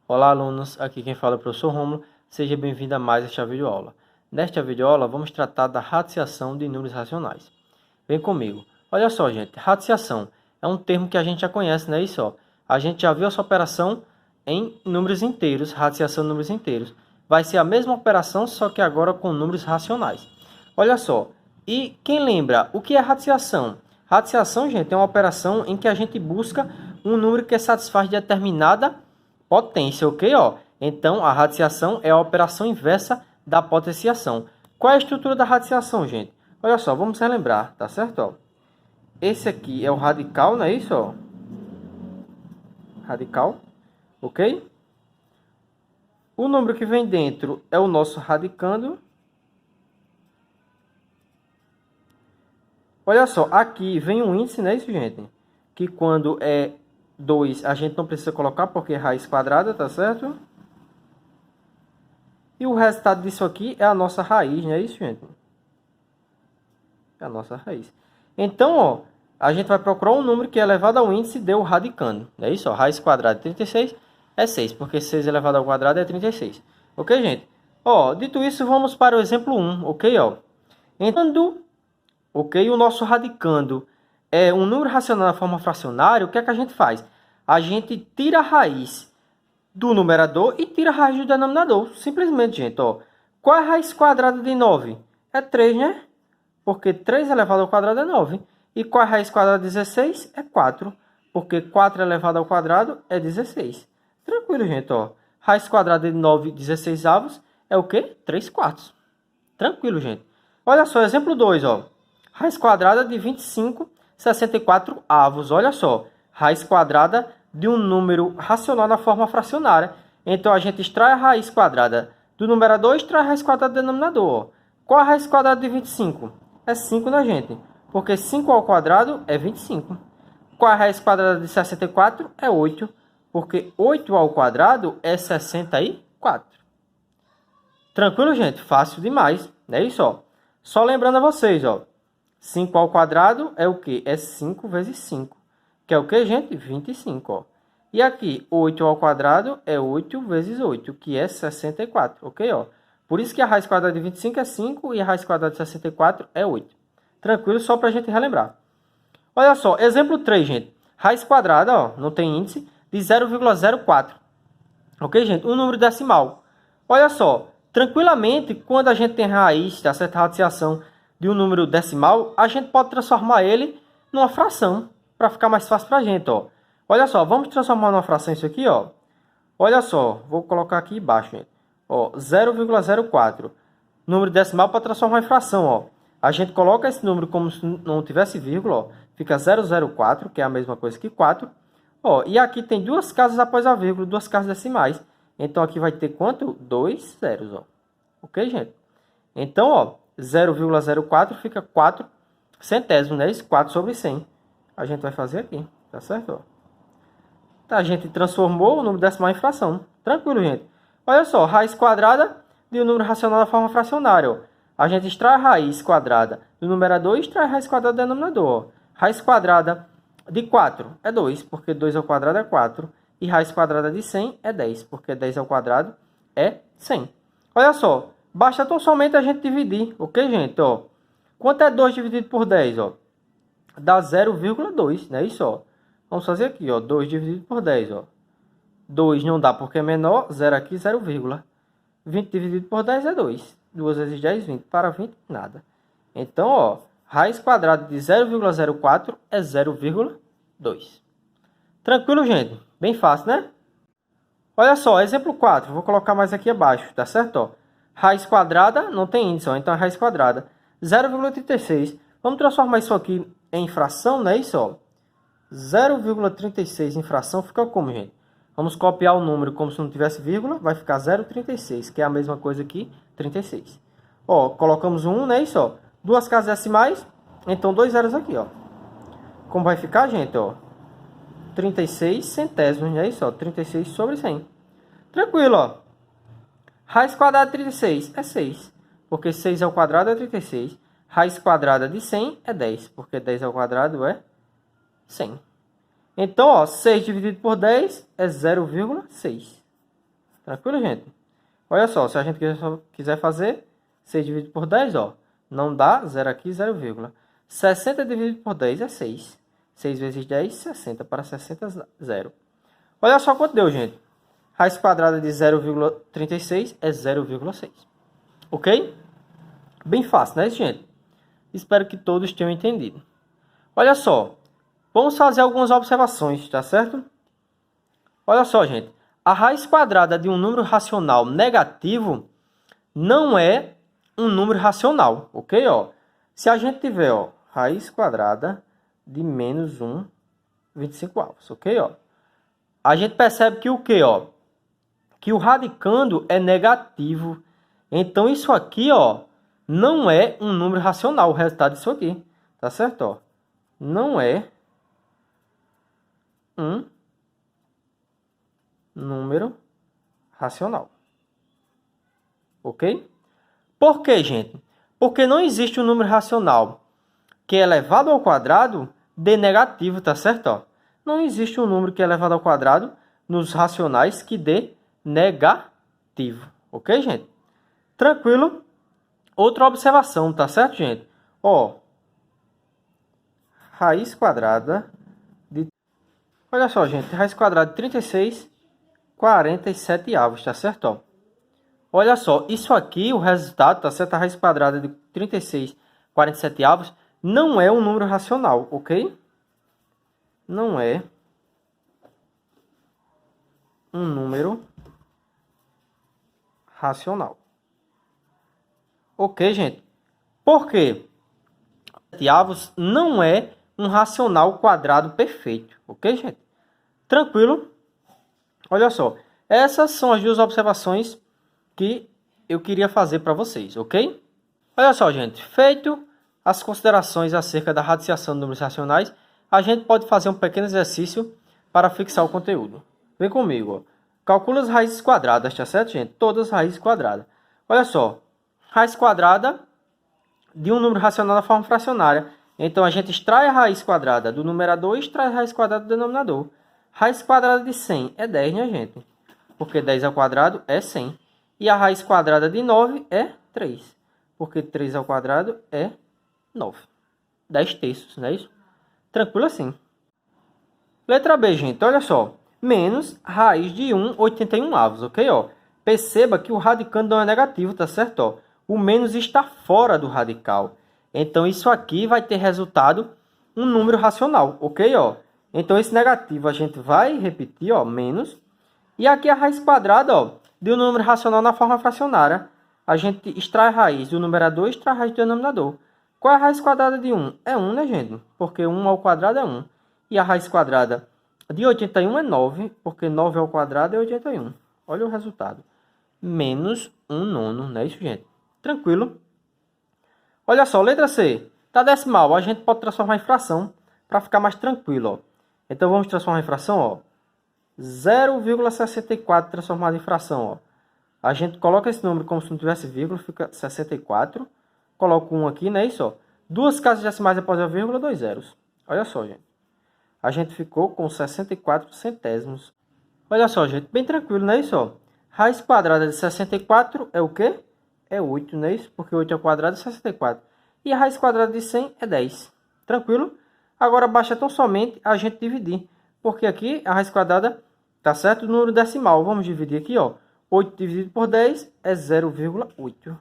Olá, alunos! Aqui quem fala é o professor Rômulo. Seja bem-vindo a mais esta videoaula. Nesta videoaula, vamos tratar da radiciação de números racionais. Vem comigo. Olha só, gente. Radiciação é um termo que a gente já conhece, não é isso? Ó. A gente já viu essa operação em números inteiros, radiciação de números inteiros. Vai ser a mesma operação, só que agora com números racionais. Olha só. E quem lembra, o que é radiciação? Radiciação, gente, é uma operação em que a gente busca um número que satisfaz determinada potência, ok? Ó, então, a radiciação é a operação inversa da potenciação. Qual é a estrutura da radiciação, gente? Olha só, vamos relembrar, tá certo? Ó, esse aqui é o radical, não é isso? Ó? Radical, ok? O número que vem dentro é o nosso radicando. Olha só, aqui vem um índice, não é isso, gente? Que quando é 2, a gente não precisa colocar porque é raiz quadrada, tá certo? E o resultado disso aqui é a nossa raiz, não é isso, gente? É a nossa raiz. Então, ó, a gente vai procurar um número que é elevado ao índice de o radicando. Não é isso? Ó, raiz quadrada de 36 é 6, porque 6 elevado ao quadrado é 36. Ok, gente? Ó, dito isso, vamos para o exemplo 1, ok? Ó. Então, ok, o nosso radicando é um número racional na forma fracionária. O que é que a gente faz? A gente tira a raiz do numerador e tira a raiz do denominador. Simplesmente, gente, ó. Qual é a raiz quadrada de 9? É 3, né? Porque 3 elevado ao quadrado é 9. E qual é a raiz quadrada de 16? É 4. Porque 4 elevado ao quadrado é 16. Tranquilo, gente, ó. Raiz quadrada de 9, 16 avos é o quê? 3 quartos. Tranquilo, gente. Olha só, exemplo 2, ó. Raiz quadrada de 25, 64 avos. Olha só, raiz quadrada de um número racional na forma fracionária. Então, a gente extrai a raiz quadrada do numerador e extrai a raiz quadrada do denominador. Qual a raiz quadrada de 25? É 5, né, gente? Porque 5 ao quadrado é 25. Qual a raiz quadrada de 64? É 8. Porque 8 ao quadrado é 64. Tranquilo, gente? Fácil demais. Não é isso, ó. Só lembrando a vocês, ó. 5 ao quadrado é o quê? É 5 vezes 5. Que é o quê, gente? 25, ó. E aqui, 8 ao quadrado é 8 vezes 8, que é 64, ok? Ó. Por isso que a raiz quadrada de 25 é 5 e a raiz quadrada de 64 é 8. Tranquilo, só para a gente relembrar. Olha só, exemplo 3, gente. Raiz quadrada, ó, não tem índice, de 0,04. Ok, gente? Um número decimal. Olha só, tranquilamente, quando a gente tem raiz, tá certo? Radiciação de um número decimal, a gente pode transformar ele numa fração, para ficar mais fácil para a gente, ó. Olha só, vamos transformar numa fração isso aqui, ó. Olha só, vou colocar aqui embaixo, gente. Ó, 0,04. Número decimal para transformar em fração, ó. A gente coloca esse número como se não tivesse vírgula, ó. Fica 004, que é a mesma coisa que 4. Ó, e aqui tem duas casas após a vírgula, duas casas decimais. Então, aqui vai ter quanto? 2 zeros, ó. Ok, gente? Então, ó, 0,04 fica 4 centésimos, né? Isso, 4 sobre 100. A gente vai fazer aqui, tá certo? Ó. A gente transformou o número decimal em fração. Tranquilo, gente. Olha só, raiz quadrada de um número racional da forma fracionária. Ó. A gente extrai a raiz quadrada do numerador e extrai a raiz quadrada do denominador. Ó. Raiz quadrada de 4 é 2, porque 2 ao quadrado é 4. E raiz quadrada de 100 é 10, porque 10 ao quadrado é 100. Olha só, basta tão somente a gente dividir, ok, gente? Ó. Quanto é 2 dividido por 10? Ó? Dá 0,2, não é isso? Ó? Vamos fazer aqui, ó, 2 dividido por 10. Ó. 2 não dá porque é menor, 0 aqui, 0, 20 dividido por 10 é 2. 2 vezes 10, 20. Para 20, nada. Então, ó, raiz quadrada de 0,04 é 0,2. Tranquilo, gente? Bem fácil, né? Olha só, exemplo 4. Vou colocar mais aqui abaixo, tá certo? Ó, raiz quadrada não tem índice, ó, então é raiz quadrada. 0,36. Vamos transformar isso aqui em fração, não é isso? Ó? 0,36 em fração fica como, gente? Vamos copiar o número como se não tivesse vírgula, vai ficar 0,36, que é a mesma coisa que 36. Ó, colocamos um 1, não é isso? Ó? Duas casas decimais, então 2 zeros aqui, ó. Como vai ficar, gente? Ó, 36 centésimos, não é isso? Ó? 36 sobre 100. Tranquilo, ó. Raiz quadrada de 36 é 6, porque 6 ao quadrado é 36. Raiz quadrada de 100 é 10, porque 10 ao quadrado é 100. Então, ó, 6 dividido por 10 é 0,6. Tranquilo, gente? Olha só, se a gente quiser fazer 6 dividido por 10, ó. Não dá, 0 aqui, 0, 60 dividido por 10 é 6. 6 vezes 10, 60. Para 60, 0. Olha só quanto deu, gente. Raiz quadrada de 0,36 é 0,6. Ok? Bem fácil, né, gente? Espero que todos tenham entendido. Olha só. Vamos fazer algumas observações, tá certo? Olha só, gente. A raiz quadrada de um número racional negativo não é um número racional, ok? Ó, se a gente tiver, ó, raiz quadrada de menos 1, 25 avos, ok? Ó, a gente percebe que o quê, ó? Que o radicando é negativo. Então, isso aqui, ó, não é um número racional, o resultado disso aqui, tá certo? Ó, não é um número racional, ok? Por quê, gente? Porque não existe um número racional que é elevado ao quadrado de negativo, tá certo? Ó, não existe um número que é elevado ao quadrado nos racionais que dê negativo, ok, gente? Tranquilo? Outra observação, tá certo, gente? Ó, raiz quadrada de... Olha só, gente, raiz quadrada de 36, 47 avos, tá certo? Ó, olha só, isso aqui, o resultado, tá certo? A raiz quadrada de 36, 47 avos, não é um número racional, ok? Não é um número racional. Ok, gente? Por quê? 7 avos não é um racional quadrado perfeito, ok, gente? Tranquilo? Olha só, essas são as duas observações que eu queria fazer para vocês, ok? Olha só, gente, feito as considerações acerca da radiciação de números racionais, a gente pode fazer um pequeno exercício para fixar o conteúdo. Vem comigo, ó. Calcula as raízes quadradas, tá certo, gente? Todas as raízes quadradas. Olha só, raiz quadrada de um número racional na forma fracionária. Então, a gente extrai a raiz quadrada do numerador e extrai a raiz quadrada do denominador. Raiz quadrada de 100 é 10, né, gente? Porque 10 ao quadrado é 100. E a raiz quadrada de 9 é 3. Porque 3 ao quadrado é 9. 10 terços, não é isso? Tranquilo assim. Letra B, gente, olha só. Menos raiz de 1, 81 avos, ok? Ó, perceba que o radicando não é negativo, tá certo? Ó, o menos está fora do radical. Então, isso aqui vai ter resultado um número racional, ok? Ó, então, esse negativo a gente vai repetir, ó, menos. E aqui a raiz quadrada, ó, de um número racional na forma fracionária. A gente extrai a raiz do numerador e extrai a raiz do denominador. Qual é a raiz quadrada de 1? É 1, né, gente? Porque 1 ao quadrado é 1. E a raiz quadrada de 81 é 9, porque 9 ao quadrado é 81. Olha o resultado. Menos 1 nono, não é isso, gente? Tranquilo? Olha só, letra C. Tá decimal, a gente pode transformar em fração para ficar mais tranquilo, ó. Então, vamos transformar em fração, ó. 0,64 transformado em fração, ó. A gente coloca esse número como se não tivesse vírgula, fica 64. Coloco 1 aqui, não é isso, ó. Duas casas decimais após a vírgula, 2 zeros. Olha só, gente. A gente ficou com 64 centésimos. Olha só, gente, bem tranquilo, não é isso, ó. Raiz quadrada de 64 é o quê? É 8, não é isso? Porque 8 ao quadrado é 64. E a raiz quadrada de 100 é 10. Tranquilo? Agora basta tão somente a gente dividir. Porque aqui a raiz quadrada, tá certo? Número decimal. Vamos dividir aqui, ó. 8 dividido por 10 é 0,8.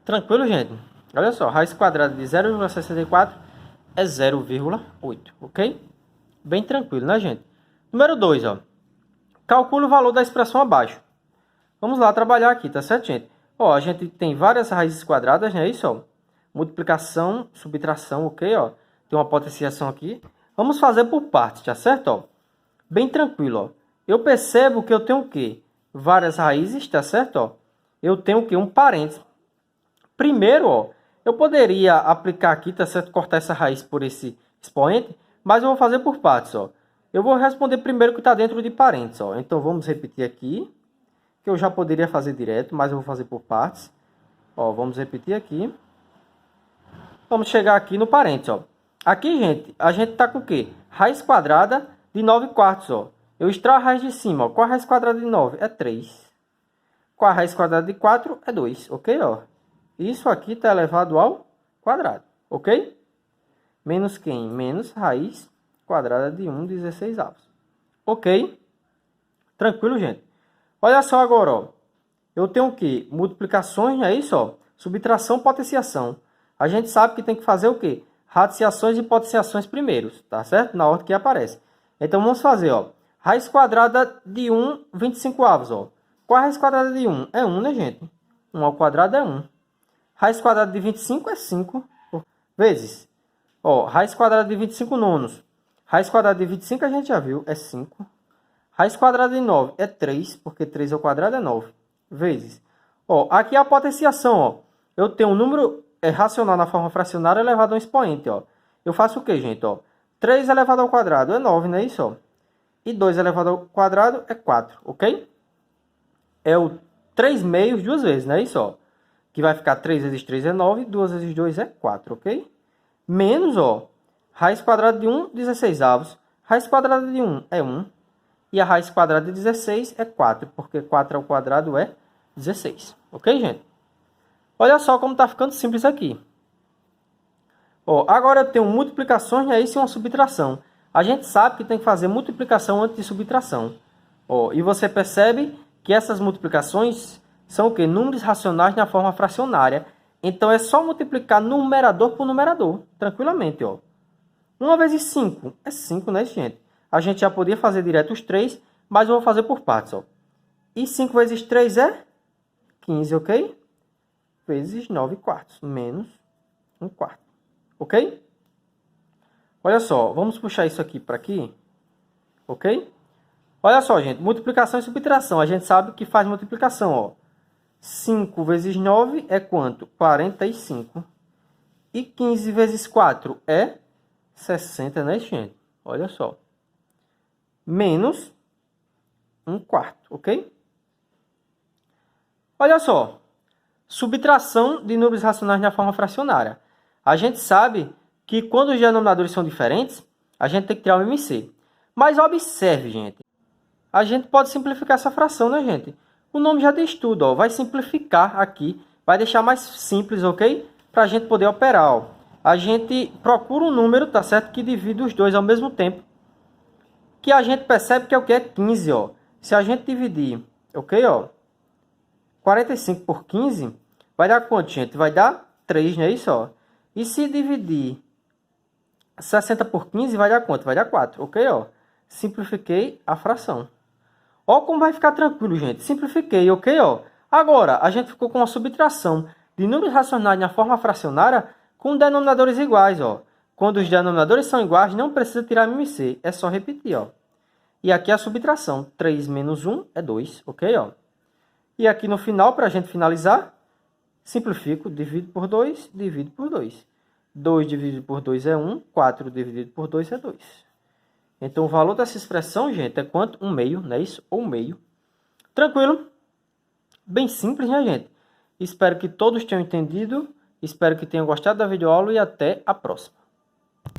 Tranquilo, gente? Olha só, raiz quadrada de 0,64 é 0,8, ok? Bem tranquilo, né, gente? Número 2, ó. Calcule o valor da expressão abaixo. Vamos lá trabalhar aqui, tá certo, gente? Ó, a gente tem várias raízes quadradas, né? Isso, ó. Multiplicação, subtração, ok, ó. Tem uma potenciação aqui. Vamos fazer por partes, tá certo, ó? Bem tranquilo, ó. Eu percebo que eu tenho o quê? Várias raízes, tá certo, ó? Eu tenho o quê? Um parênteses. Primeiro, ó, eu poderia aplicar aqui, tá certo? Cortar essa raiz por esse expoente, mas eu vou fazer por partes, ó. Eu vou responder primeiro o que está dentro de parênteses, ó. Então, vamos repetir aqui, que eu já poderia fazer direto, mas eu vou fazer por partes. Ó, vamos repetir aqui. Vamos chegar aqui no parênteses, ó. Aqui, gente, a gente tá com o quê? Raiz quadrada de 9 quartos, ó. Eu extraio a raiz de cima, ó. Qual a raiz quadrada de 9? É 3. Qual a raiz quadrada de 4? É 2, ok? Ó. Isso aqui está elevado ao quadrado, ok? Menos quem? Menos raiz quadrada de 1/16. Ok? Tranquilo, gente? Olha só agora, ó. Eu tenho o quê? Multiplicações, é isso, ó. Subtração, potenciação. A gente sabe que tem que fazer o quê? Radiciações e potenciações primeiro, tá certo? Na ordem que aparece. Então, vamos fazer, ó. Raiz quadrada de 1/25, ó. Qual a raiz quadrada de 1? É 1, né, gente? 1 ao quadrado é 1. Raiz quadrada de 25 é 5. Vezes. Ó, raiz quadrada de 25 nonos. Raiz quadrada de 25 a gente já viu, é 5. Raiz quadrada de 9 é 3, porque 3 ao quadrado é 9. Vezes. Ó, aqui é a potenciação, ó. Eu tenho um número racional na forma fracionária elevado a um expoente, ó. Eu faço o que, gente, ó? 3 elevado ao quadrado é 9, não é isso, ó? E 2 elevado ao quadrado é 4, ok? É o 3 meios duas vezes, não é isso, ó? Que vai ficar 3 vezes 3 é 9, 2 vezes 2 é 4, ok? Menos, ó, raiz quadrada de 1/16. Raiz quadrada de 1 é 1. E a raiz quadrada de 16 é 4, porque 4 ao quadrado é 16. Ok, gente? Olha só como está ficando simples aqui. Ó, agora eu tenho multiplicações, e aí sim uma subtração. A gente sabe que tem que fazer multiplicação antes de subtração. Ó, e você percebe que essas multiplicações são o quê? Números racionais na forma fracionária. Então, é só multiplicar numerador por numerador, tranquilamente, ó. 1 vezes 5 é 5, né, gente? A gente já podia fazer direto os 3, mas eu vou fazer por partes, ó. E 5 vezes 3 é 15, ok? Vezes 9 quartos, menos 1 quarto, ok? Olha só, vamos puxar isso aqui para aqui, ok? Olha só, gente, multiplicação e subtração. A gente sabe que faz multiplicação, ó. 5 vezes 9 é quanto? 45. E 15 vezes 4 é 60, né, gente? Olha só. Menos 1 quarto, ok? Olha só. Subtração de números racionais na forma fracionária. A gente sabe que quando os denominadores são diferentes, a gente tem que tirar o MMC. Mas observe, gente. A gente pode simplificar essa fração, né, gente? O nome já diz tudo, ó. Vai simplificar aqui. Vai deixar mais simples, ok? Para a gente poder operar, ó. A gente procura um número, tá certo? Que divide os dois ao mesmo tempo. Que a gente percebe que é o que? É 15, ó. Se a gente dividir, ok, ó. 45 por 15, vai dar quanto, gente? Vai dar 3, não é isso, ó? E se dividir 60 por 15, vai dar quanto? Vai dar 4, ok, ó? Simplifiquei a fração. Ó como vai ficar tranquilo, gente. Simplifiquei, ok, ó? Agora, a gente ficou com uma subtração de números racionais na forma fracionária com denominadores iguais, ó. Quando os denominadores são iguais, não precisa tirar MMC. É só repetir, ó. E aqui é a subtração. 3 menos 1 é 2, ok, ó? E aqui no final, para a gente finalizar, simplifico, divido por 2, divido por 2. 2 dividido por 2 é 1, 4 dividido por 2 é 2. Então, o valor dessa expressão, gente, é quanto? 1 meio, não é isso? Ou 1 meio. Tranquilo? Bem simples, né, gente? Espero que todos tenham entendido. Espero que tenham gostado da videoaula e até a próxima.